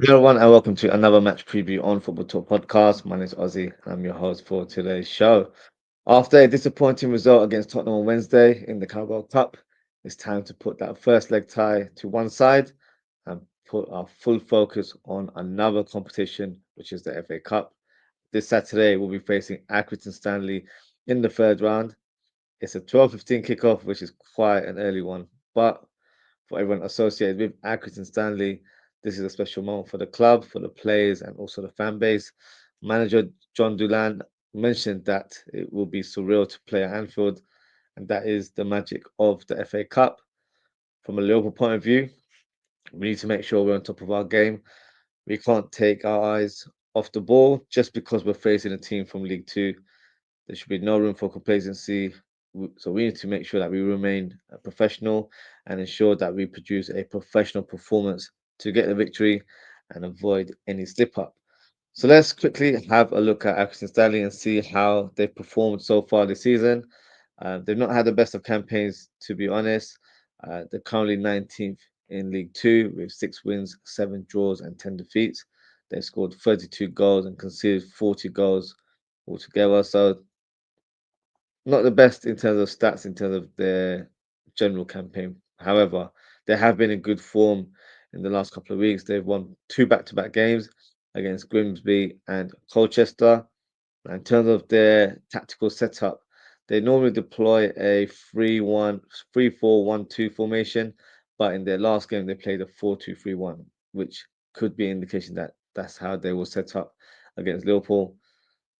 Everyone, and welcome to another match preview on Football Talk Podcast. My name is Ozzie, and I'm your host for today's show. After a disappointing result against Tottenham on Wednesday in the Carabao Cup, it's time to put that first leg tie to one side and put our full focus on another competition, which is the FA Cup. This Saturday, we'll be facing Accrington Stanley in the third round. It's a 12:15 kickoff, which is quite an early one, but for everyone associated with Accrington Stanley, this is a special moment for the club, for the players, and also the fan base. Manager John Doolan mentioned that it will be surreal to play at Anfield, and that is the magic of the FA Cup. From a Liverpool point of view, we need to make sure we're on top of our game. We can't take our eyes off the ball just because we're facing a team from League Two. There should be no room for complacency. So we need to make sure that we remain professional and ensure that we produce a professional performance to get the victory and avoid any slip up. So let's quickly have a look at Accrington Stanley and see how they've performed so far this season. They've not had the best of campaigns, to be honest. They're currently 19th in League Two with 6 wins, 7 draws, and 10 defeats. They've scored 32 goals and conceded 40 goals altogether. So not the best in terms of stats in terms of their general campaign. However, they have been in good form in the last couple of weeks. They've won two back-to-back games against Grimsby and Colchester. And in terms of their tactical setup, they normally deploy a 3-4-1-2 formation, but in their last game they played a 4-2-3-1, which could be an indication that that's how they will set up against Liverpool.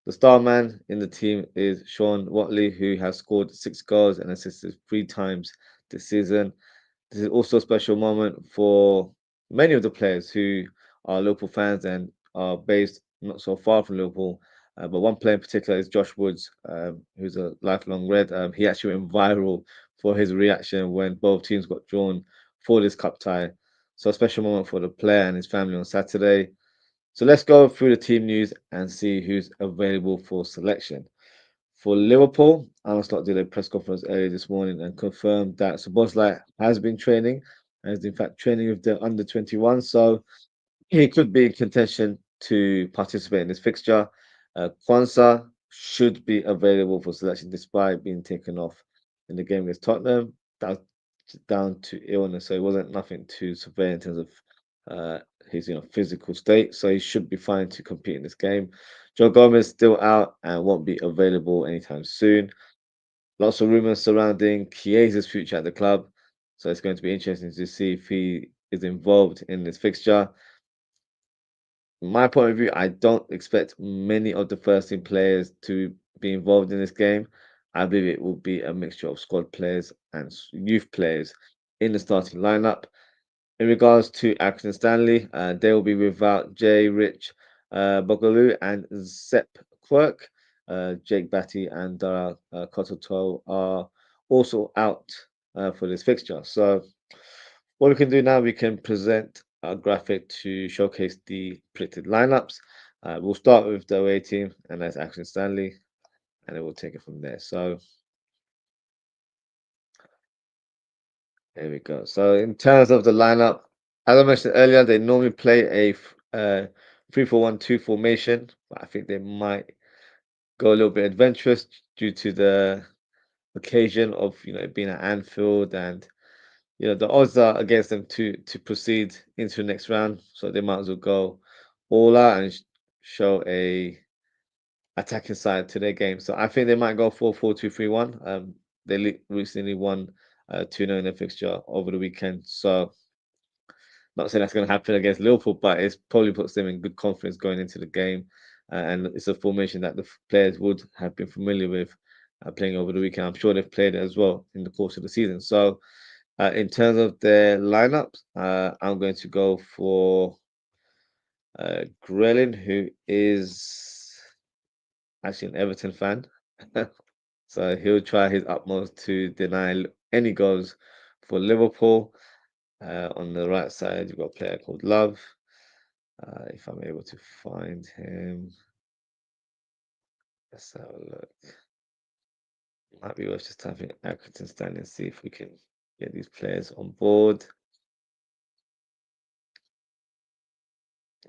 The star man in the team is Sean Watley, who has scored 6 goals and assisted 3 times this season. This is also a special moment for many of the players who are Liverpool fans and are based not so far from Liverpool. But one player in particular is Josh Woods, who's a lifelong Red. He actually went viral for his reaction when both teams got drawn for this cup tie. So a special moment for the player and his family on Saturday. So let's go through the team news and see who's available for selection. For Liverpool, Arne Slot did a press conference earlier this morning and confirmed that Szoboszlai has been training and is in fact training with the under 21. So he could be in contention to participate in this fixture. Kwanzaa should be available for selection despite being taken off in the game against Tottenham. That was down to illness, so it wasn't nothing too severe in terms of uh, his physical state. So he should be fine to compete in this game. Joe Gomez still out and won't be available anytime soon. Lots of rumors surrounding Chiesa's future at the club, so it's going to be interesting to see if he is involved in this fixture. My point of view, I don't expect many of the first team players to be involved in this game. I believe it will be a mixture of squad players and youth players in the starting lineup. In regards to Accrington Stanley, they will be without Jay Rich Bogalu and Sepp Quirk. Jake Batty and Kototo are also out for this fixture. So what we can do now, we can present a graphic to showcase the predicted lineups. We'll start with the away team, and that's Accrington Stanley, and then we'll take it from there. So there we go. So in terms of the lineup, as I mentioned earlier, they normally play a 3-4-1-2 formation, but I think they might go a little bit adventurous due to the occasion of being at Anfield, and the odds are against them to proceed into the next round, so they might as well go all out and show a attacking side to their game. So I think they might go 4-4-2-3-1. They recently won 2-0 in their fixture over the weekend, so not saying that's going to happen against Liverpool, but it probably puts them in good confidence going into the game. And it's a formation that the players would have been familiar with playing over the weekend. I'm sure they've played it as well in the course of the season. So, in terms of their lineups, I'm going to go for Grelin, who is actually an Everton fan. So he'll try his utmost to deny any goals for Liverpool. On the right side, you've got a player called Love. If I'm able to find him, let's have a look. Might be worth just typing Accrington Stanley and see if we can get these players on board.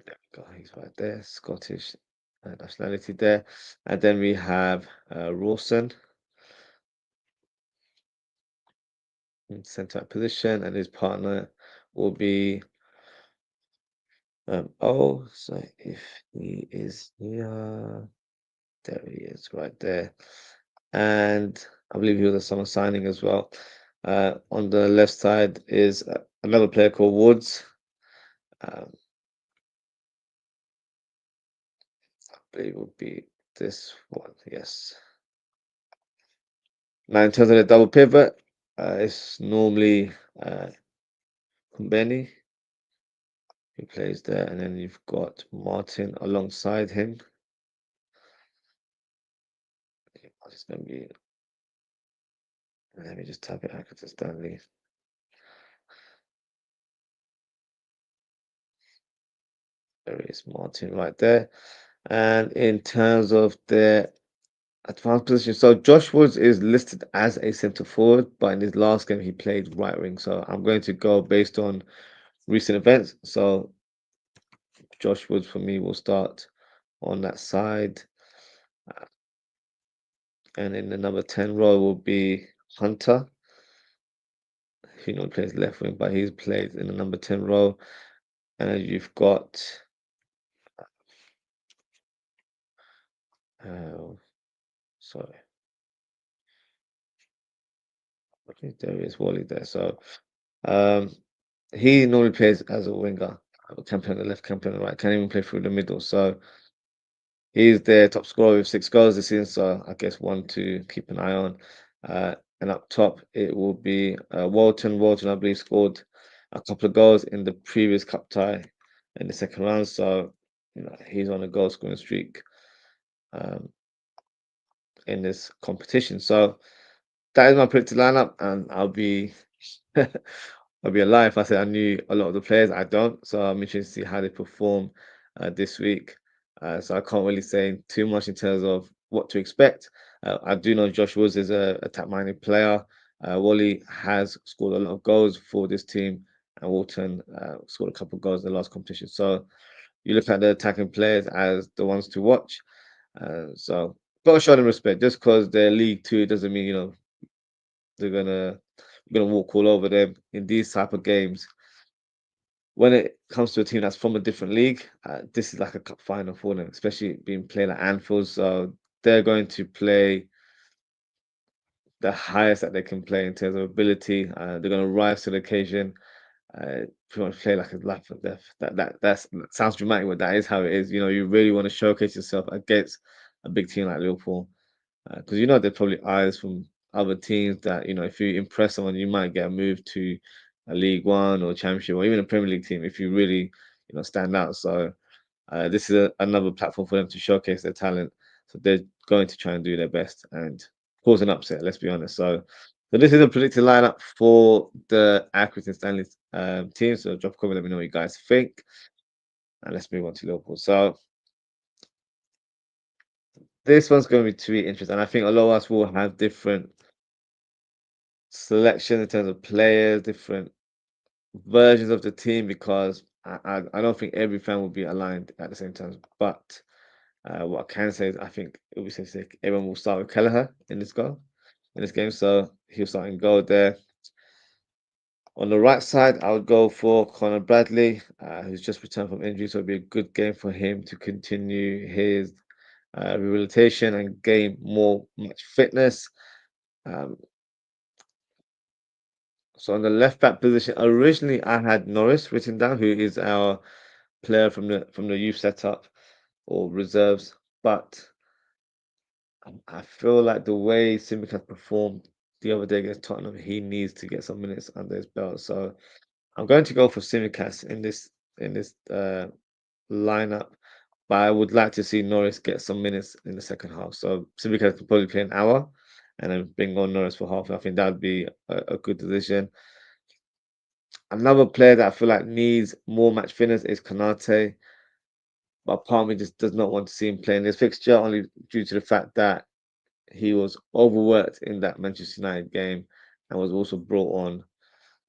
There we go. He's right there. Scottish nationality there. And then we have Rawson in centre position, and his partner will be oh, so if he is here, there he is, right there. And I believe he was a summer signing as well. On the left side is another player called Woods. Um, I believe it would be this one. Yes. Now, in terms of the double pivot, it's normally Benny who plays there, and then you've got Martin alongside him. It's going to be. Let me just type it out to Stanley. There is Martin right there. And in terms of their advanced position, so Josh Woods is listed as a centre forward, but in his last game he played right wing. So I'm going to go based on recent events. So Josh Woods for me will start on that side. And in the number 10 role will be Hunter, who normally plays left wing, but he's played in the number 10 role. And then you've got sorry, I think there is Wally there. So um he normally plays as a winger, can play on the left, can play on the right, can't even play through the middle. So he's their top scorer with 6 goals this season. So I guess one to keep an eye on. And up top, it will be Walton. Walton, I believe, scored a couple of goals in the previous cup tie in the second round. So he's on a goal scoring streak um, in this competition. So that is my predicted lineup, and I'll be a lie if I said I knew a lot of the players. I don't, so I'm interested to see how they perform this week. So I can't really say too much in terms of what to expect. I do know Josh Woods is a attack-minded player. Wally has scored a lot of goals for this team, and Walton scored a couple of goals in the last competition. So you look at the attacking players as the ones to watch. So gotta show them respect. Just because they're League Two doesn't mean they're gonna walk all over them in these type of games. When it comes to a team that's from a different league, this is like a cup final for them, especially being played at Anfield. So they're going to play the highest that they can play in terms of ability. They're going to rise to the occasion. Pretty much play like a life or death. That sounds dramatic, but that is how it is. You really want to showcase yourself against a big team like Liverpool. Because there's probably eyes from other teams that if you impress someone, you might get a move to a League One or Championship or even a Premier League team if you really stand out. So this is another platform for them to showcase their talent. So they're going to try and do their best and cause an upset. Let's be honest. So this is a predicted lineup for the Accrington Stanley team. So drop a comment, let me know what you guys think, and let's move on to Liverpool. So this one's going to be too interesting, and I think a lot of us will have different selection in terms of players, different versions of the team because I don't think every fan will be aligned at the same time. But what I can say is I think it'll be safe to say everyone will start with Kelleher in this game. So he'll start in goal there. On the right side, I would go for Conor Bradley, who's just returned from injury, so it'll be a good game for him to continue his rehabilitation and gain more match fitness. Um, So on the left back position, originally I had Norris written down, who is our player from the youth setup or reserves, but I feel like the way Tsimikas performed the other day against Tottenham, he needs to get some minutes under his belt. So I'm going to go for Tsimikas in this lineup, but I would like to see Norris get some minutes in the second half. So Tsimikas could probably play an hour and then bring on Norris for half. I think that would be a good decision. Another player that I feel like needs more match fitness is Kanate, but part of me just does not want to see him play in this fixture only due to the fact that he was overworked in that Manchester United game and was also brought on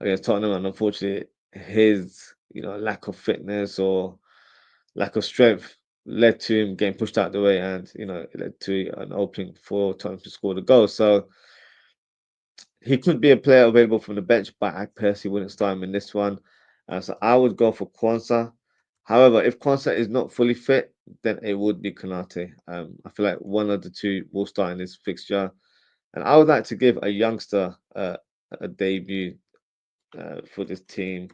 against Tottenham. And unfortunately, his lack of fitness or lack of strength led to him getting pushed out the way, and it led to an opening for Tottenham to score the goal. So he could be a player available from the bench, but I personally wouldn't start him in this one. So I would go for Kwanzaa. However, if Kwanzaa is not fully fit, then it would be Konate. I feel like one of the two will start in this fixture, and I would like to give a youngster a debut for this team.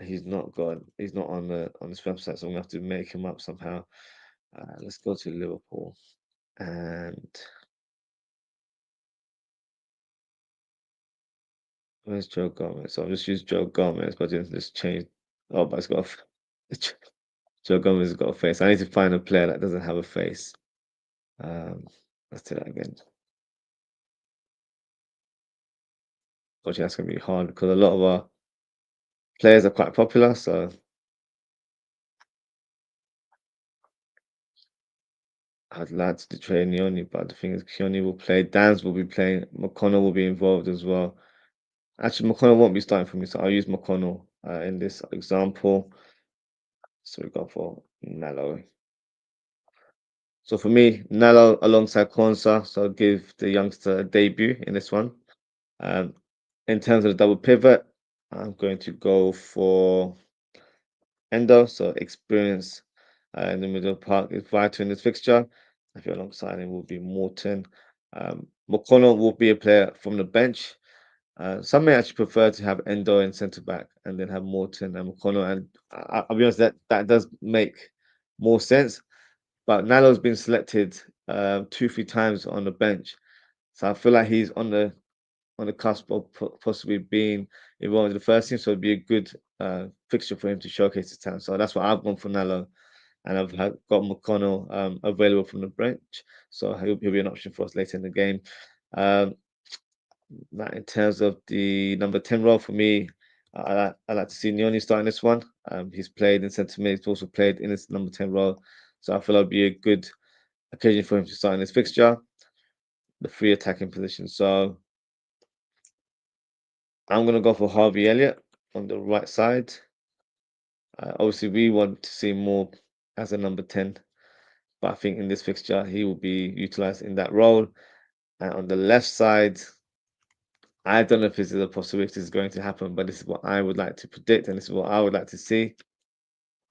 He's not on this website, so I'm gonna have to make him up somehow. Let's go to Liverpool, and where's Joe Gomez? So I'll just use Joe Gomez, but then just change. Oh, but it's got Joe Gomez has got a face. I need to find a player that doesn't have a face. Um, let's do that again. Actually, that's gonna be hard because a lot of our players are quite popular. So I'd like to trade Nyoni, but the thing is, Keone will play. Dan's will be playing. McConnell will be involved as well. Actually, McConnell won't be starting for me, so I'll use McConnell in this example. So we go for Nalo. So for me, Nalo alongside Kwanzaa, so I'll give the youngster a debut in this one. Um, in terms of the double pivot, I'm going to go for Endo, so experience in the middle of the park is vital in this fixture. I feel alongside him will be Morton. McConnell will be a player from the bench. Some may actually prefer to have Endo in centre back and then have Morton and McConnell. And I'll be honest, that does make more sense. But Nalo's been selected two, three times on the bench, so I feel like he's on the cusp of possibly being involved in the first team. So it'd be a good fixture for him to showcase his talent. So that's what I've gone for Nalo, and got McConnell available from the bench, so he'll be an option for us later in the game. Um, that in terms of the number 10 role for me, I like to see Nyoni starting this one. He's played in centre mid, he's also played in this number 10 role, so I feel it'll be a good occasion for him to start in this fixture, the free attacking position. So I'm gonna go for Harvey Elliott on the right side. Obviously, we want to see more as a number 10, but I think in this fixture he will be utilised in that role. And on the left side, I don't know if this is a possibility this is going to happen, but this is what I would like to predict, and this is what I would like to see.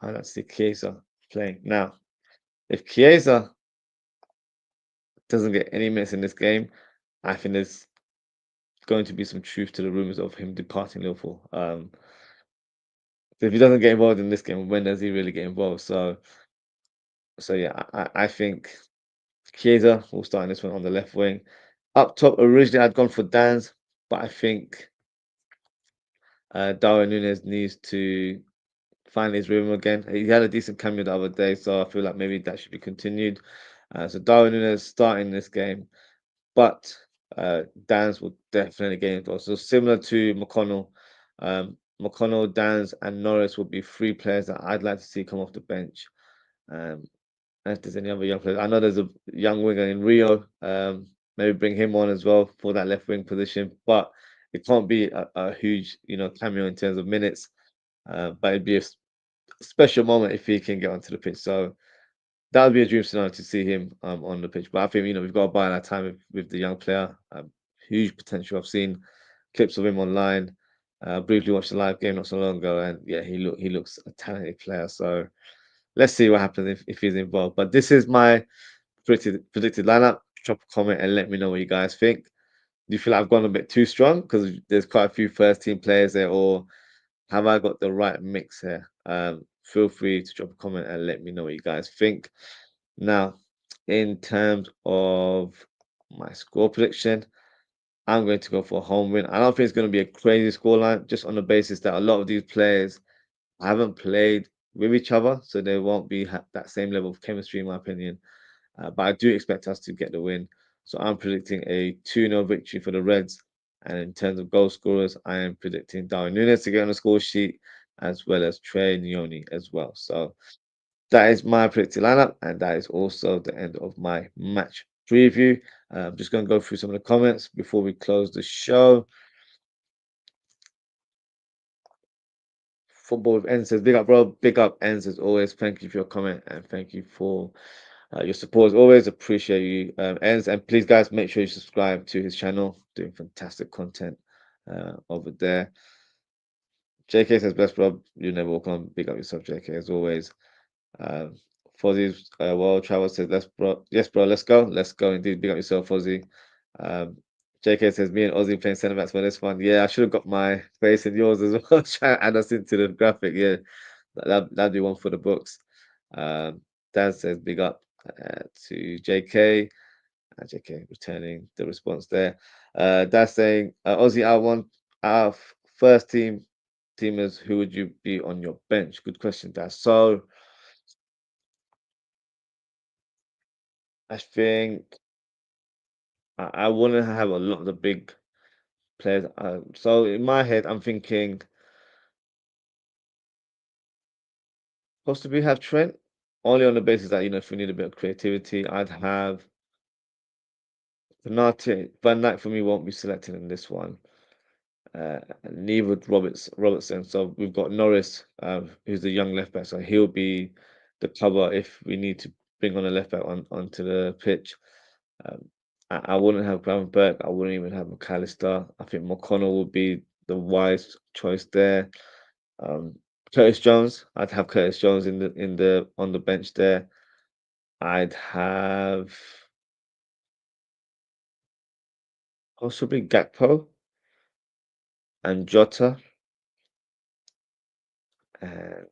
I'd like to see Chiesa playing. Now, if Chiesa doesn't get any minutes in this game, I think there's going to be some truth to the rumours of him departing Liverpool. So if he doesn't get involved in this game, when does he really get involved? So yeah, I think Chiesa will start in this one on the left wing. Up top, originally I'd gone for Dan's, but I think Darwin Núñez needs to find his rhythm again. He had a decent cameo the other day, so I feel like maybe that should be continued. So Darwin Núñez starting this game, but Dan's will definitely get involved. So similar to McConnell, McConnell, Dan's, and Norris will be three players that I'd like to see come off the bench. Um, and if there's any other young players, I know there's a young winger in Rio. Maybe bring him on as well for that left wing position, but it can't be a huge, cameo in terms of minutes. But it'd be a special moment if he can get onto the pitch. So that would be a dream scenario to see him on the pitch. But I think we've got to buy that time with the young player. Huge potential. I've seen clips of him online. Briefly watched the live game not so long ago, and yeah, he looks a talented player. So let's see what happens if he's involved. But this is my predicted lineup. Drop a comment and let me know what you guys think. Do you feel like I've gone a bit too strong because there's quite a few first team players there, or have I got the right mix here? Feel free to drop a comment and let me know what you guys think. Now, in terms of my score prediction, I'm going to go for a home win. I don't think it's going to be a crazy scoreline, just on the basis that a lot of these players haven't played with each other, so they won't be that same level of chemistry, in my opinion. But I do expect us to get the win. So I'm predicting a 2-0 victory for the Reds. And in terms of goal scorers, I am predicting Darwin Núñez to get on the score sheet, as well as Trey Nyoni as well. So that is my predicted lineup, and that is also the end of my match preview. I'm just going to go through some of the comments before we close the show. Football with N says, big up, bro. Big up, Ends, as always. Thank you for your comment and thank you for your support as always. Appreciate you, Ends. And please, guys, make sure you subscribe to his channel. Doing fantastic content over there. JK says, best, bro. You never walk on. Big up yourself, JK, as always. Um, Fozzie's World Travel says, let's, bro. Yes, bro, let's go. Let's go indeed. Big up yourself, Fozzie. Um, JK says, me and Ozzie playing centre backs for this one. Yeah, I should have got my face in yours as well. Try and add us into the graphic. Yeah, that'd be one for the books. Um, Dan says, big up to JK. JK returning the response there. Dad's saying, Ozzy, our first teamers, who would you be on your bench? Good question, Dad. So I think I wouldn't have a lot of the big players. So in my head, I'm thinking possibly have Trent, only on the basis that, if we need a bit of creativity, I'd have Bernat. Van Dijk for me won't be selected in this one. Neither would Robertson. So we've got Norris, who's the young left back. So he'll be the cover if we need to bring on a left back onto the pitch. Um, I wouldn't have Gravenberch. I wouldn't even have McAllister. I think McConnell would be the wise choice there. Um, Curtis Jones. I'd have Curtis Jones in the on the bench there. I'd have possibly Gakpo and Jota, and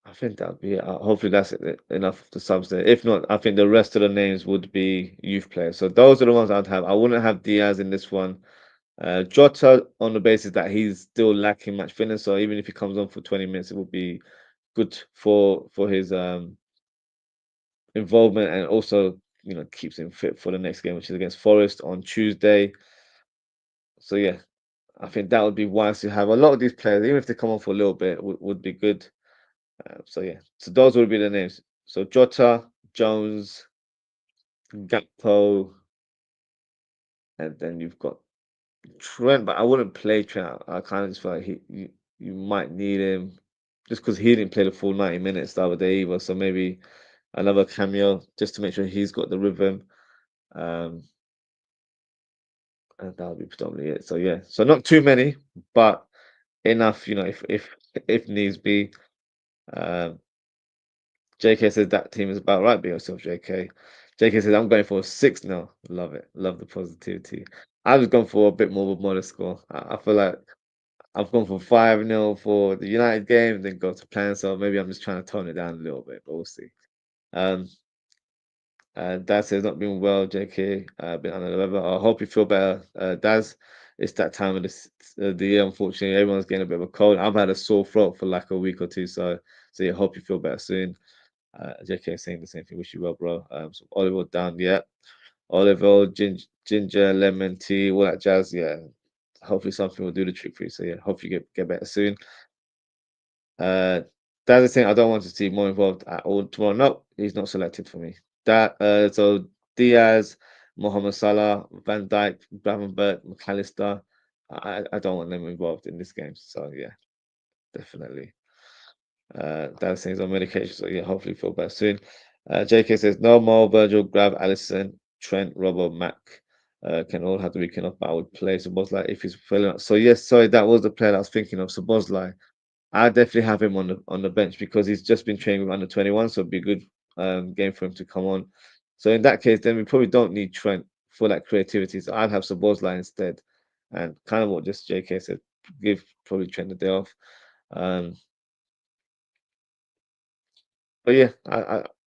I think that'd be it. Hopefully that's enough of the subs there. If not, I think the rest of the names would be youth players. So those are the ones I'd have. I wouldn't have Diaz in this one. Jota on the basis that he's still lacking match fitness. So even if he comes on for 20 minutes, it would be good for his involvement and also keeps him fit for the next game, which is against Forest on Tuesday. So yeah, I think that would be wise to have a lot of these players, even if they come on for a little bit, would be good. So yeah, so those would be the names. So Jota, Jones, Gakpo, and then you've got Trent. But I wouldn't play Trent. I kind of just feel like you might need him just because he didn't play the full 90 minutes the other day either. So maybe another cameo just to make sure he's got the rhythm. Um, and that'll be predominantly it. So yeah, so not too many, but enough. If needs be. Um, JK says that team is about right. Be yourself, JK. JK says I'm going for a 6 now. Love it. Love the positivity. I was going for a bit more of a modest score. I feel like I've gone for 5-0 for the United game, and then go to plan. So maybe I'm just trying to tone it down a little bit, but we'll see. Um, Daz says not been well, JK. Been under the weather. I hope you feel better, Daz. It's that time of the year. Unfortunately, everyone's getting a bit of a cold. I've had a sore throat for like a week or two, so yeah, hope you feel better soon. JK saying the same thing. Wish you well, bro. So olive oil down, yeah. Olive oil, ginger, lemon tea, all that jazz. Yeah. Hopefully something will do the trick for you. So yeah, hope you get better soon. Uh, that's the thing. I don't want to see more involved at all tomorrow. No, he's not selected for me. So Diaz, Mohamed Salah, Van Dijk, Gravenberch, McAllister. I don't want them involved in this game. So yeah, definitely. Dad saying he's on medication, so yeah, hopefully feel better soon. JK says no more Virgil, grab Allison, Trent, Robbo, Mac. Can all have the weekend off, but I would play Sabozlai if he's filling up. So yes, sorry, that was the player I was thinking of, Sabozlai. I definitely have him on the bench because he's just been training with under 21, so it'd be a good game for him to come on. So in that case, then we probably don't need Trent for that creativity. So I'd have Sabozlai instead, and kind of what just JK said, give probably Trent the day off. Um, But yeah,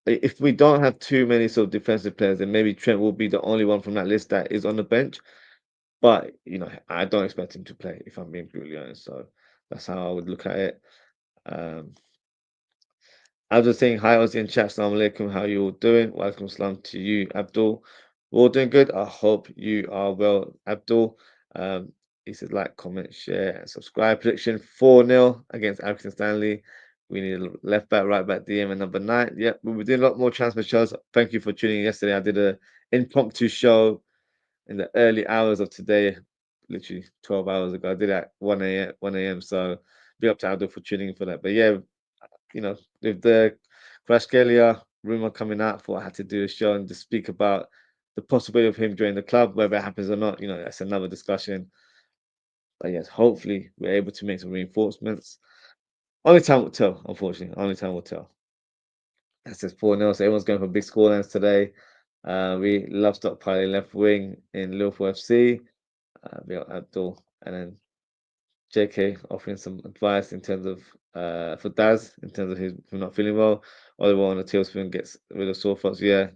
if we don't have too many sort of defensive players, then maybe Trent will be the only one from that list that is on the bench. But I don't expect him to play if I'm being brutally honest. So that's how I would look at it. Um, I was just saying hi, Ozzy and chat. Assalamu alaikum. How you all doing? Welcome salam to you, Abdul. We're all doing good. I hope you are well, Abdul. Um, he says like, comment, share, and subscribe. Prediction 4-0 against Accrington Stanley. We need a left back, right back, DM, and number 9. Yep, we'll be doing a lot more transfer shows. Thank you for tuning in yesterday. I did a impromptu show in the early hours of today. literally 12 hours ago. I did it at 1 a.m. 1 a.m. So big up to Abdul for tuning in for that. But yeah, with the Kvaratskhelia rumor coming out, I thought I had to do a show and just speak about the possibility of him joining the club, whether it happens or not. That's another discussion. But yes, hopefully we're able to make some reinforcements. Only time will tell, unfortunately. Only time will tell. That's just 4-0. So everyone's going for big scorelines today. We love stockpiling left wing in Liverpool FC. We got Abdul and then JK offering some advice in terms of for Daz in terms of him not feeling well. Oliver on the tailspin gets rid of sore throats. Yeah,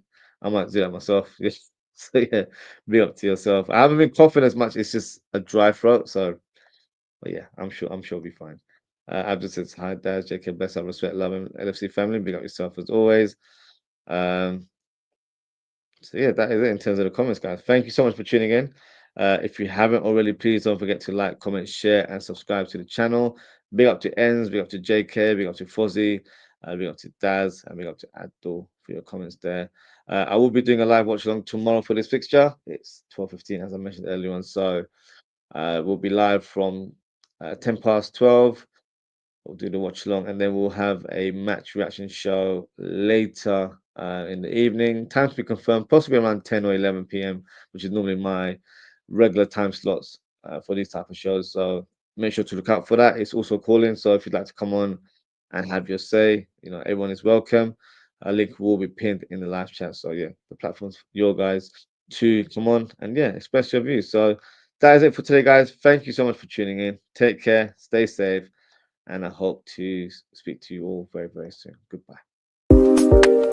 I might do that myself. Yeah. So yeah, be up to yourself. I haven't been coughing as much. It's just a dry throat. So, but yeah, I'm sure it'll be fine. Abdul says hi, Daz. JK, best up, respect, love, and LFC family. Big up yourself as always. Um, so yeah, that is it in terms of the comments, guys. Thank you so much for tuning in. If you haven't already, please don't forget to like, comment, share, and subscribe to the channel. Big up to Enz, big up to JK, big up to Fozzie, big up to Daz, and big up to Abdul for your comments there. I will be doing a live watch along tomorrow for this fixture. It's 12:15, as I mentioned earlier on. So we'll be live from 10 past 12. We'll do the watch along, and then we'll have a match reaction show later in the evening. Time to be confirmed, possibly around 10 or 11 p.m., which is normally my regular time slots for these type of shows. So make sure to look out for that. It's also calling, so if you'd like to come on and have your say, everyone is welcome. A link will be pinned in the live chat. So yeah, the platform's for your guys to come on and yeah, express your views. So that is it for today, guys. Thank you so much for tuning in. Take care, stay safe, and I hope to speak to you all very, very soon. Goodbye.